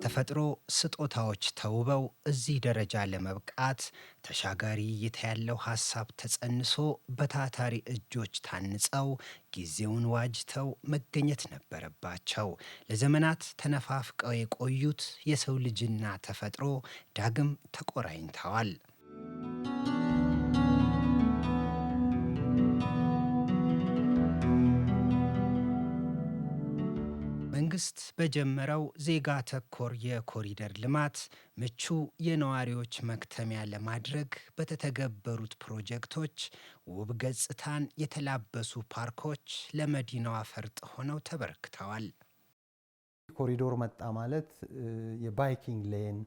በተፈጥሮ ስጦታዎች ተውበው እዚህ ደረጃ ለመብቃት ተሻጋሪ እይታ ያለው ሐሳብ ተጸንሶ በታታሪ እጆች ታንጸው ጊዜውን ዋጅተው መገኘት ነበረባቸው። ለዘመናት ተነፋፍቀው የቆዩት የሰው ልጅና ተፈጥሮ ዳግም ተቆራኝተዋል። መንግስት በጀመረው ዜጋ ተኮር የኮሪደር ልማት ምቹ የነዋሪዎች መክተሚያ ለማድረግ በተተገበሩት ፕሮጀክቶች ውብ ገጽታን የተላበሱ ፓርኮች ለመዲናዋ ፈርጥ ሆነው ተበርክተዋል። ኮሪዶር መጣ ማለት የባይኪንግ ሌን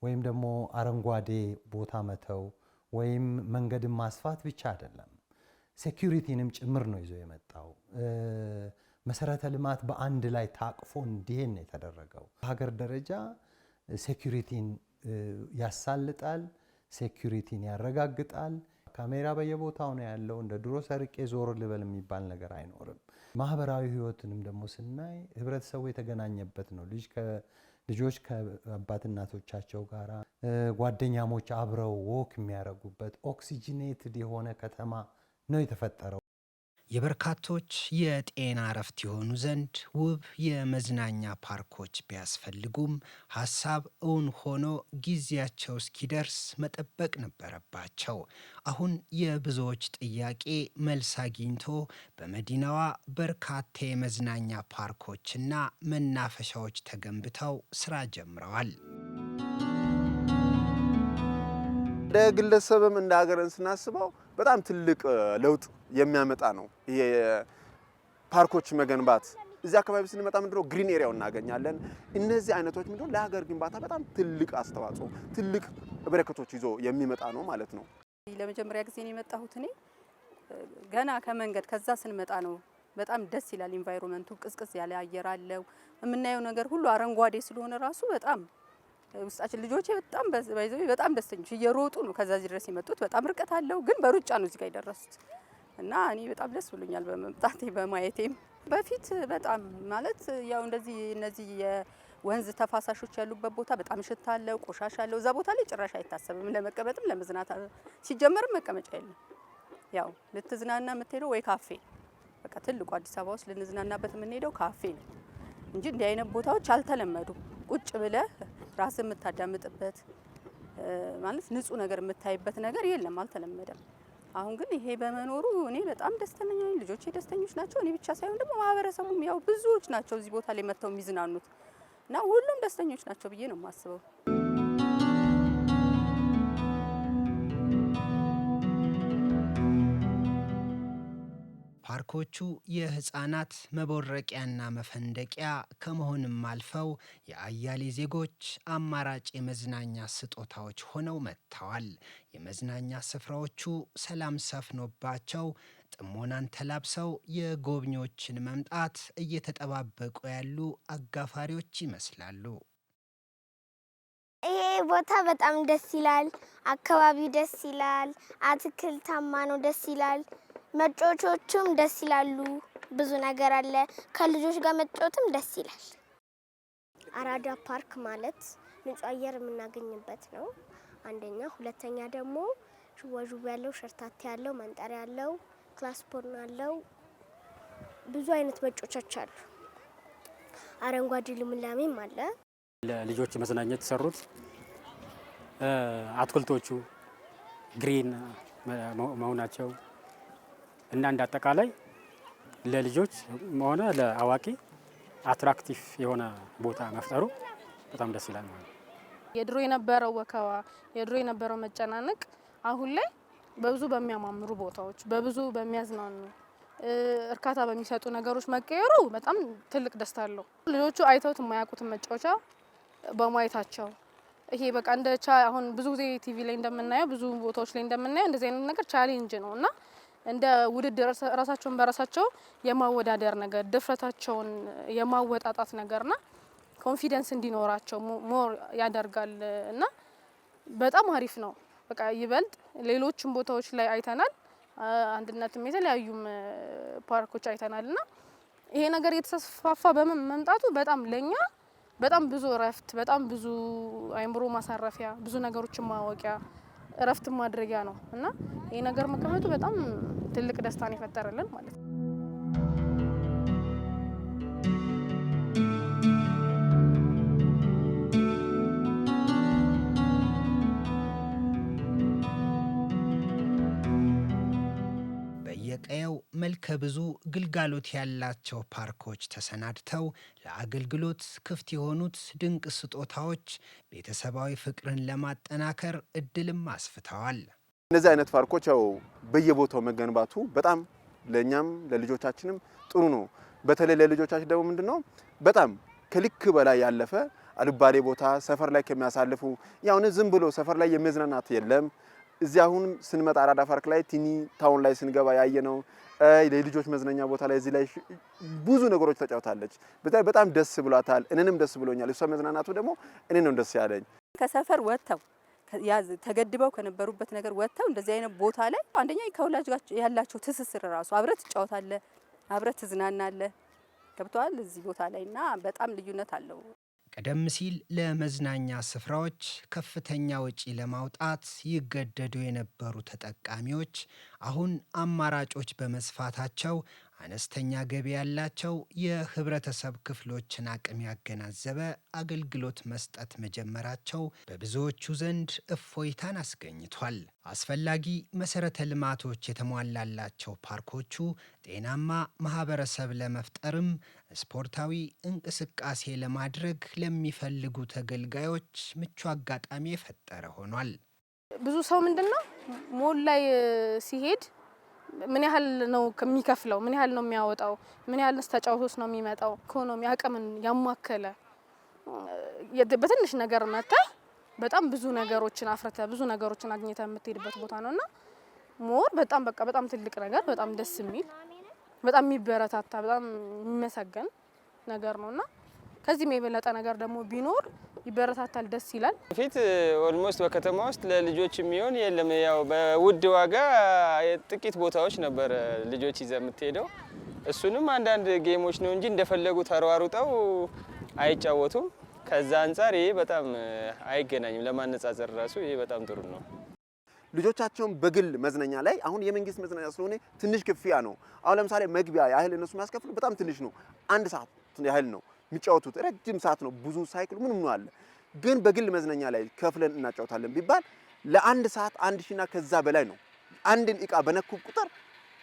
ወይም ደግሞ አረንጓዴ ቦታ መተው ወይም መንገድን ማስፋት ብቻ አይደለም፣ ሴኩሪቲንም ጭምር ነው ይዞ የመጣው። መሰረተ ልማት በአንድ ላይ ታቅፎ እንዲሄድ ነው የተደረገው። ሀገር ደረጃ ሴኩሪቲን ያሳልጣል፣ ሴኩሪቲን ያረጋግጣል። ካሜራ በየቦታው ነው ያለው። እንደ ድሮ ሰርቄ ዞር ልበል የሚባል ነገር አይኖርም። ማህበራዊ ህይወትንም ደግሞ ስናይ ህብረተሰቡ የተገናኘበት ነው። ልጆች ከአባት እናቶቻቸው ጋር ጓደኛሞች አብረው ወክ የሚያደርጉበት ኦክሲጂኔትድ የሆነ ከተማ ነው የተፈጠረው። የበርካቶች የጤና እረፍት የሆኑ ዘንድ ውብ የመዝናኛ ፓርኮች ቢያስፈልጉም ሐሳብ እውን ሆኖ ጊዜያቸው እስኪደርስ መጠበቅ ነበረባቸው። አሁን የብዙዎች ጥያቄ መልስ አግኝቶ በመዲናዋ በርካታ የመዝናኛ ፓርኮችና መናፈሻዎች ተገንብተው ስራ ጀምረዋል። እንደ ግለሰብም እንደ ሀገርን ስናስበው በጣም ትልቅ ለውጥ የሚያመጣ ነው ይሄ ፓርኮች መገንባት። እዚህ አካባቢ ስንመጣ ምንድነው ግሪን ኤሪያው እናገኛለን። እነዚህ አይነቶች ምንድነው ለሀገር ግንባታ በጣም ትልቅ አስተዋጽኦ፣ ትልቅ በረከቶች ይዞ የሚመጣ ነው ማለት ነው። ለመጀመሪያ ጊዜ ነው የመጣሁት እኔ። ገና ከመንገድ ከዛ ስንመጣ ነው በጣም ደስ ይላል። ኢንቫይሮመንቱ ቅዝቅዝ ያለ አየር አለው። የምናየው ነገር ሁሉ አረንጓዴ ስለሆነ ራሱ በጣም ውስጣችን ልጆቼ በጣም ደስተኞች እየሮጡ ነው ከዛ ድረስ የመጡት። በጣም ርቀት አለው ግን በሩጫ ነው እዚህ ጋር የደረሱት እና እኔ በጣም ደስ ብሎኛል በመምጣቴ በማየቴም። በፊት በጣም ማለት ያው እነዚህ የወንዝ ተፋሳሾች ያሉበት ቦታ በጣም ሽታ አለው፣ ቆሻሻ አለው። እዛ ቦታ ላይ ጭራሽ አይታሰብም ለመቀመጥም ለመዝናት። ሲጀመርም መቀመጫ የለም። ያው ልትዝናና የምትሄደው ወይ ካፌ፣ በቃ ትልቁ አዲስ አበባ ውስጥ ልንዝናናበት የምንሄደው ካፌ ነው እንጂ እንዲህ አይነት ቦታዎች አልተለመዱም። ቁጭ ብለህ ራስን የምታዳምጥበት ማለት ንጹህ ነገር የምታይበት ነገር የለም፣ አልተለመደም። አሁን ግን ይሄ በመኖሩ እኔ በጣም ደስተኛ ነኝ። ልጆቼ ደስተኞች ናቸው። እኔ ብቻ ሳይሆን ደግሞ ማህበረሰቡም ያው ብዙዎች ናቸው እዚህ ቦታ ላይ መጥተው የሚዝናኑት እና ሁሉም ደስተኞች ናቸው ብዬ ነው የማስበው። ፓርኮቹ የህፃናት መቦረቂያና መፈንደቂያ ከመሆንም አልፈው የአያሌ ዜጎች አማራጭ የመዝናኛ ስጦታዎች ሆነው መጥተዋል። የመዝናኛ ስፍራዎቹ ሰላም ሰፍኖባቸው ጥሞናን ተላብሰው የጎብኚዎችን መምጣት እየተጠባበቁ ያሉ አጋፋሪዎች ይመስላሉ። ይሄ ቦታ በጣም ደስ ይላል። አካባቢው ደስ ይላል። አትክልታማ ነው፣ ደስ ይላል። መጫወቾቹም ደስ ይላሉ። ብዙ ነገር አለ። ከልጆች ጋር መጫወትም ደስ ይላል። አራዳ ፓርክ ማለት ንጹህ አየር የምናገኝበት ነው አንደኛ። ሁለተኛ ደግሞ ዥዋዥዌ ያለው፣ ሸርታቴ ያለው፣ መንጠሪያ ያለው፣ ክላስ ፖርን ያለው ብዙ አይነት መጫወቻዎች አሉ። አረንጓዴ ልምላሜም አለ። ለልጆች መዝናኛ የተሰሩት አትክልቶቹ ግሪን መሆናቸው እና እንደ አጠቃላይ ለልጆች ሆነ ለአዋቂ አትራክቲቭ የሆነ ቦታ መፍጠሩ በጣም ደስ ይላል ማለት ነው። የድሮ የነበረው ወከባ፣ የድሮ የነበረው መጨናነቅ አሁን ላይ በብዙ በሚያማምሩ ቦታዎች፣ በብዙ በሚያዝናኑ እርካታ በሚሰጡ ነገሮች መቀየሩ በጣም ትልቅ ደስታ አለው። ልጆቹ አይተውት የማያውቁትን መጫወቻ በማየታቸው ይሄ በቃ አሁን ብዙ ጊዜ ቲቪ ላይ እንደምናየው ብዙ ቦታዎች ላይ እንደምናየው እንደዚህ አይነት ነገር ቻሌንጅ ነው እና እንደ ውድድር ራሳቸውን በራሳቸው የማወዳደር ነገር፣ ድፍረታቸውን የማወጣጣት ነገርና ኮንፊደንስ እንዲኖራቸው ሞር ያደርጋል እና በጣም አሪፍ ነው። በቃ ይበልጥ ሌሎችም ቦታዎች ላይ አይተናል። አንድነትም የተለያዩም ፓርኮች አይተናልና ይሄ ነገር የተስፋፋ በመምጣቱ በጣም ለኛ በጣም ብዙ እረፍት፣ በጣም ብዙ አይምሮ ማሳረፊያ፣ ብዙ ነገሮችን ማወቂያ እረፍት ማድረጊያ ነው እና ይሄ ነገር መከፈቱ በጣም ትልቅ ደስታን ይፈጠረልን ማለት ነው። በየቀየው መልከ ብዙ ግልጋሎት ያላቸው ፓርኮች ተሰናድተው ለአገልግሎት ክፍት የሆኑት ድንቅ ስጦታዎች ቤተሰባዊ ፍቅርን ለማጠናከር እድልም አስፍተዋል። እነዚህ አይነት ፓርኮች ያው በየቦታው መገንባቱ በጣም ለኛም ለልጆቻችንም ጥሩ ነው። በተለይ ለልጆቻችን ደግሞ ምንድነው በጣም ከልክ በላይ ያለፈ አልባሌ ቦታ ሰፈር ላይ ከሚያሳልፉ ያው ዝም ብሎ ሰፈር ላይ የመዝናናት የለም። እዚህ አሁን ስንመጣ አራዳ ፓርክ ላይ ቲኒ ታውን ላይ ስንገባ ያየነው ለልጆች መዝናኛ ቦታ ላይ እዚህ ላይ ብዙ ነገሮች ተጫውታለች። በጣም ደስ ብሏታል። እኔንም ደስ ብሎኛል። እሷ መዝናናቱ ደግሞ እኔንም ደስ ያለኝ ከሰፈር ወጥተው ተገድበው ከነበሩበት ነገር ወጥተው እንደዚህ አይነት ቦታ ላይ አንደኛ ከወላጅ ጋር ያላቸው ትስስር ራሱ አብረት ትጫወታለህ፣ አብረት ትዝናናለህ። ገብተዋል እዚህ ቦታ ላይና በጣም ልዩነት አለው። ቀደም ሲል ለመዝናኛ ስፍራዎች ከፍተኛ ወጪ ለማውጣት ይገደዱ የነበሩ ተጠቃሚዎች አሁን አማራጮች በመስፋታቸው አነስተኛ ገቢ ያላቸው የህብረተሰብ ክፍሎችን አቅም ያገናዘበ አገልግሎት መስጠት መጀመራቸው በብዙዎቹ ዘንድ እፎይታን አስገኝቷል። አስፈላጊ መሰረተ ልማቶች የተሟላላቸው ፓርኮቹ ጤናማ ማህበረሰብ ለመፍጠርም ስፖርታዊ እንቅስቃሴ ለማድረግ ለሚፈልጉ ተገልጋዮች ምቹ አጋጣሚ የፈጠረ ሆኗል። ብዙ ሰው ምንድነው ሞል ላይ ሲሄድ ምን ያህል ነው ከሚከፍለው፣ ምን ያህል ነው የሚያወጣው፣ ምን ያህል ተጫውቶስ ነው የሚመጣው፣ ኢኮኖሚ አቅምን ያማከለ በትንሽ ነገር መተህ በጣም ብዙ ነገሮችን አፍርተህ ብዙ ነገሮችን አግኝተህ የምትሄድበት ቦታ ነውና ሞር በጣም ትልቅ ነገር፣ በጣም ደስ የሚል፣ በጣም የሚበረታታ፣ በጣም የሚመሰገን ነገር ነውና ከዚህም የበለጠ ነገር ደግሞ ቢኖር ይበረታታል፣ ደስ ይላል። ፊት ኦልሞስት በከተማ ውስጥ ለልጆች የሚሆን የለም። ያው በውድ ዋጋ ጥቂት ቦታዎች ነበር ልጆች ይዘህ የምትሄደው። እሱንም አንዳንድ ጌሞች ነው እንጂ እንደፈለጉ ተሯሩጠው አይጫወቱም። ከዛ አንፃር ይሄ በጣም አይገናኝም። ለማነጻጸር ራሱ ይሄ በጣም ጥሩ ነው። ልጆቻቸውን በግል መዝናኛ ላይ አሁን የመንግስት መዝናኛ ስለሆነ ትንሽ ክፍያ ነው። አሁን ለምሳሌ መግቢያ ያህል እነሱ የሚያስከፍሉ በጣም ትንሽ ነው። 1 ሰዓት ያህል ነው የሚጫወቱት። ረጅም ሰዓት ነው፣ ብዙ ሳይክል ምንም ነው አለ። ግን በግል መዝናኛ ላይ ከፍለን እናጫውታለን ቢባል ለ1 ሰዓት 1000 እና ከዛ በላይ ነው። አንድን እቃ በነኩ ቁጥር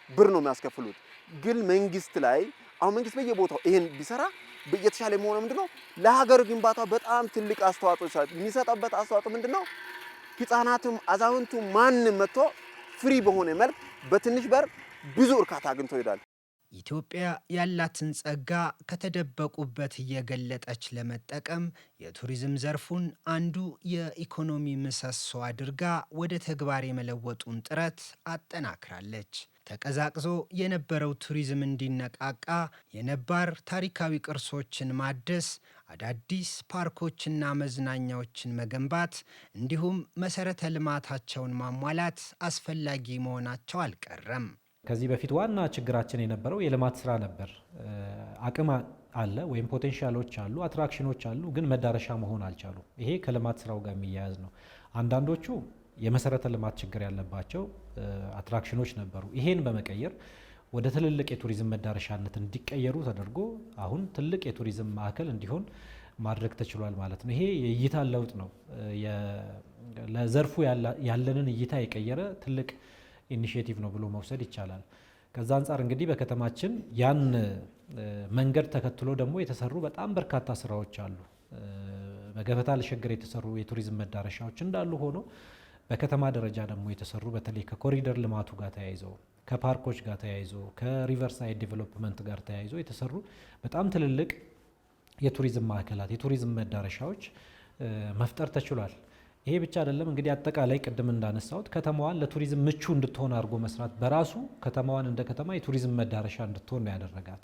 ብር ነው የሚያስከፍሉት። ግን መንግስት ላይ አሁን መንግስት በየቦታው ይሄን ቢሰራ የተሻለ የሚሆነው ምንድነው ለሀገር ግንባታ በጣም ትልቅ አስተዋጽኦ የሚሰጣበት አስተዋጽኦ ምንድነው ህፃናቱም አዛውንቱም ማንም መጥቶ ፍሪ በሆነ መልክ በትንሽ በር ብዙ እርካታ አግኝቶ ይሄዳል። ኢትዮጵያ ያላትን ጸጋ ከተደበቁበት እየገለጠች ለመጠቀም የቱሪዝም ዘርፉን አንዱ የኢኮኖሚ ምሰሶ አድርጋ ወደ ተግባር የመለወጡን ጥረት አጠናክራለች። ተቀዛቅዞ የነበረው ቱሪዝም እንዲነቃቃ የነባር ታሪካዊ ቅርሶችን ማደስ፣ አዳዲስ ፓርኮችና መዝናኛዎችን መገንባት እንዲሁም መሰረተ ልማታቸውን ማሟላት አስፈላጊ መሆናቸው አልቀረም። ከዚህ በፊት ዋና ችግራችን የነበረው የልማት ስራ ነበር። አቅም አለ ወይም ፖቴንሻሎች አሉ፣ አትራክሽኖች አሉ፣ ግን መዳረሻ መሆን አልቻሉ። ይሄ ከልማት ስራው ጋር የሚያያዝ ነው። አንዳንዶቹ የመሰረተ ልማት ችግር ያለባቸው አትራክሽኖች ነበሩ። ይሄን በመቀየር ወደ ትልልቅ የቱሪዝም መዳረሻነት እንዲቀየሩ ተደርጎ አሁን ትልቅ የቱሪዝም ማዕከል እንዲሆን ማድረግ ተችሏል ማለት ነው። ይሄ የእይታ ለውጥ ነው። ለዘርፉ ያለንን እይታ የቀየረ ትልቅ ኢኒሼቲቭ ነው ብሎ መውሰድ ይቻላል። ከዛ አንጻር እንግዲህ በከተማችን ያን መንገድ ተከትሎ ደግሞ የተሰሩ በጣም በርካታ ስራዎች አሉ። በገበታ ለሸገር የተሰሩ የቱሪዝም መዳረሻዎች እንዳሉ ሆኖ በከተማ ደረጃ ደግሞ የተሰሩ በተለይ ከኮሪደር ልማቱ ጋር ተያይዞ ከፓርኮች ጋር ተያይዞ ከሪቨርሳይድ ዴቨሎፕመንት ጋር ተያይዞ የተሰሩ በጣም ትልልቅ የቱሪዝም ማዕከላት የቱሪዝም መዳረሻዎች መፍጠር ተችሏል። ይሄ ብቻ አይደለም እንግዲህ አጠቃላይ ቅድም እንዳነሳሁት ከተማዋን ለቱሪዝም ምቹ እንድትሆን አድርጎ መስራት በራሱ ከተማዋን እንደ ከተማ የቱሪዝም መዳረሻ እንድትሆን ነው ያደረጋት።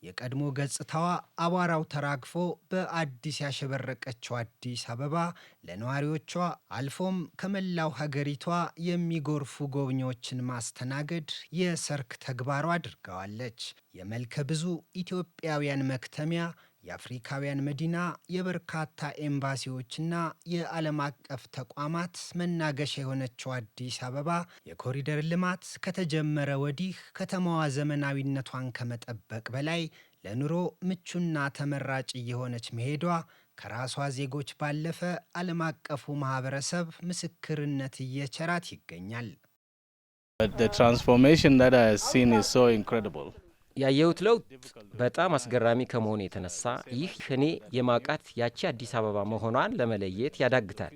የቀድሞ ገጽታዋ አቧራው ተራግፎ በአዲስ ያሸበረቀችው አዲስ አበባ ለነዋሪዎቿ አልፎም ከመላው ሀገሪቷ የሚጎርፉ ጎብኚዎችን ማስተናገድ የሰርክ ተግባሯ አድርገዋለች። የመልከ ብዙ ኢትዮጵያውያን መክተሚያ፣ የአፍሪካውያን መዲና የበርካታ ኤምባሲዎችና የዓለም አቀፍ ተቋማት መናገሻ የሆነችው አዲስ አበባ የኮሪደር ልማት ከተጀመረ ወዲህ ከተማዋ ዘመናዊነቷን ከመጠበቅ በላይ ለኑሮ ምቹና ተመራጭ እየሆነች መሄዷ ከራሷ ዜጎች ባለፈ ዓለም አቀፉ ማህበረሰብ ምስክርነት እየቸራት ይገኛል። The transformation that I have seen is so incredible. ያየሁት ለውጥ በጣም አስገራሚ ከመሆኑ የተነሳ ይህ እኔ የማውቃት ያቺ አዲስ አበባ መሆኗን ለመለየት ያዳግታል።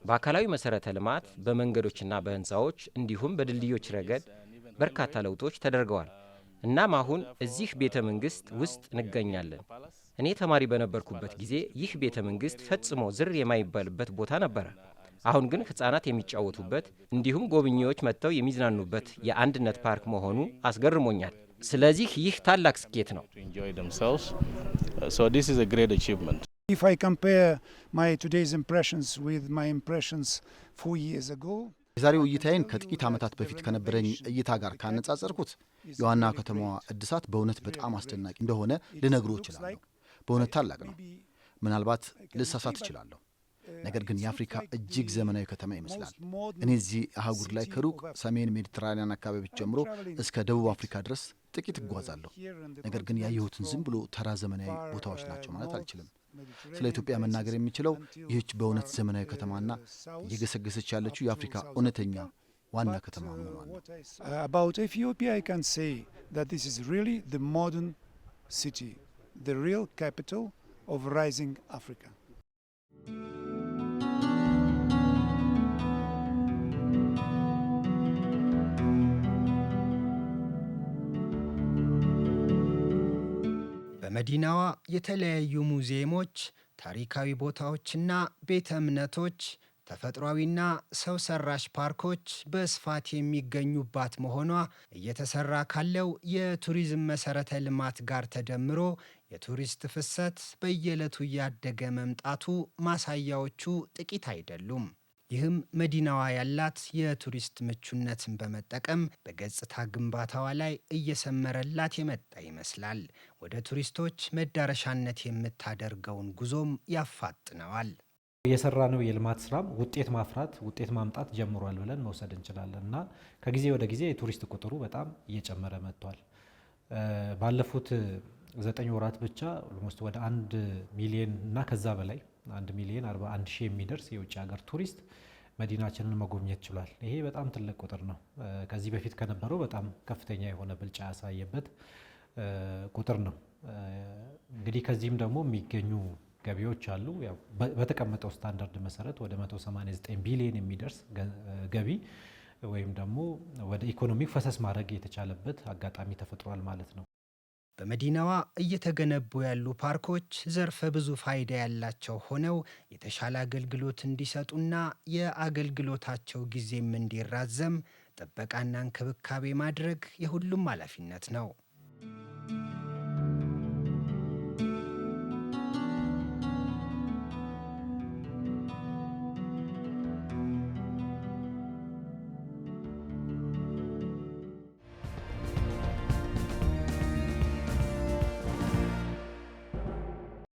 በአካላዊ መሰረተ ልማት፣ በመንገዶችና በህንፃዎች እንዲሁም በድልድዮች ረገድ በርካታ ለውጦች ተደርገዋል። እናም አሁን እዚህ ቤተ መንግስት ውስጥ እንገኛለን። እኔ ተማሪ በነበርኩበት ጊዜ ይህ ቤተ መንግስት ፈጽሞ ዝር የማይባልበት ቦታ ነበረ። አሁን ግን ህፃናት የሚጫወቱበት እንዲሁም ጎብኚዎች መጥተው የሚዝናኑበት የአንድነት ፓርክ መሆኑ አስገርሞኛል። ስለዚህ ይህ ታላቅ ስኬት ነው። So this is a great achievement. If I compare my today's impressions with my impressions 4 years ago, የዛሬው እይታዬን ከጥቂት ዓመታት በፊት ከነበረኝ እይታ ጋር ካነጻጸርኩት የዋና ከተማዋ እድሳት በእውነት በጣም አስደናቂ እንደሆነ ልነግሮ እችላለሁ። በእውነት ታላቅ ነው። ምናልባት ልሳሳት እችላለሁ። ነገር ግን የአፍሪካ እጅግ ዘመናዊ ከተማ ይመስላል። እኔ እዚህ አህጉር ላይ ከሩቅ ሰሜን ሜዲትራኒያን አካባቢዎች ጀምሮ እስከ ደቡብ አፍሪካ ድረስ ጥቂት እጓዛለሁ። ነገር ግን ያየሁትን ዝም ብሎ ተራ ዘመናዊ ቦታዎች ናቸው ማለት አልችልም። ስለ ኢትዮጵያ መናገር የሚችለው ይህች በእውነት ዘመናዊ ከተማና እየገሰገሰች ያለችው የአፍሪካ እውነተኛ ዋና ከተማ መሆኗን ነው። About Ethiopia, I can say that this is really the modern city, the real capital of rising Africa. በመዲናዋ የተለያዩ ሙዚየሞች፣ ታሪካዊ ቦታዎችና ቤተ እምነቶች፣ ተፈጥሯዊና ሰው ሰራሽ ፓርኮች በስፋት የሚገኙባት መሆኗ እየተሰራ ካለው የቱሪዝም መሰረተ ልማት ጋር ተደምሮ የቱሪስት ፍሰት በየዕለቱ እያደገ መምጣቱ ማሳያዎቹ ጥቂት አይደሉም። ይህም መዲናዋ ያላት የቱሪስት ምቹነትን በመጠቀም በገጽታ ግንባታዋ ላይ እየሰመረላት የመጣ ይመስላል። ወደ ቱሪስቶች መዳረሻነት የምታደርገውን ጉዞም ያፋጥነዋል። የሰራነው የልማት ስራም ውጤት ማፍራት ውጤት ማምጣት ጀምሯል ብለን መውሰድ እንችላለን እና ከጊዜ ወደ ጊዜ የቱሪስት ቁጥሩ በጣም እየጨመረ መጥቷል። ባለፉት 9 ወራት ብቻ ኦልሞስት ወደ 1 ሚሊዮን እና ከዛ በላይ 1 ሚሊዮን 41 ሺህ የሚደርስ የውጭ ሀገር ቱሪስት መዲናችንን መጎብኘት ችሏል። ይሄ በጣም ትልቅ ቁጥር ነው። ከዚህ በፊት ከነበረው በጣም ከፍተኛ የሆነ ብልጫ ያሳየበት ቁጥር ነው። እንግዲህ ከዚህም ደግሞ የሚገኙ ገቢዎች አሉ። ያው በተቀመጠው ስታንዳርድ መሰረት ወደ 189 ቢሊዮን የሚደርስ ገቢ ወይም ደግሞ ወደ ኢኮኖሚክ ፈሰስ ማድረግ የተቻለበት አጋጣሚ ተፈጥሯል ማለት ነው። በመዲናዋ እየተገነቡ ያሉ ፓርኮች ዘርፈ ብዙ ፋይዳ ያላቸው ሆነው የተሻለ አገልግሎት እንዲሰጡና የአገልግሎታቸው ጊዜም እንዲራዘም ጥበቃና እንክብካቤ ማድረግ የሁሉም ኃላፊነት ነው።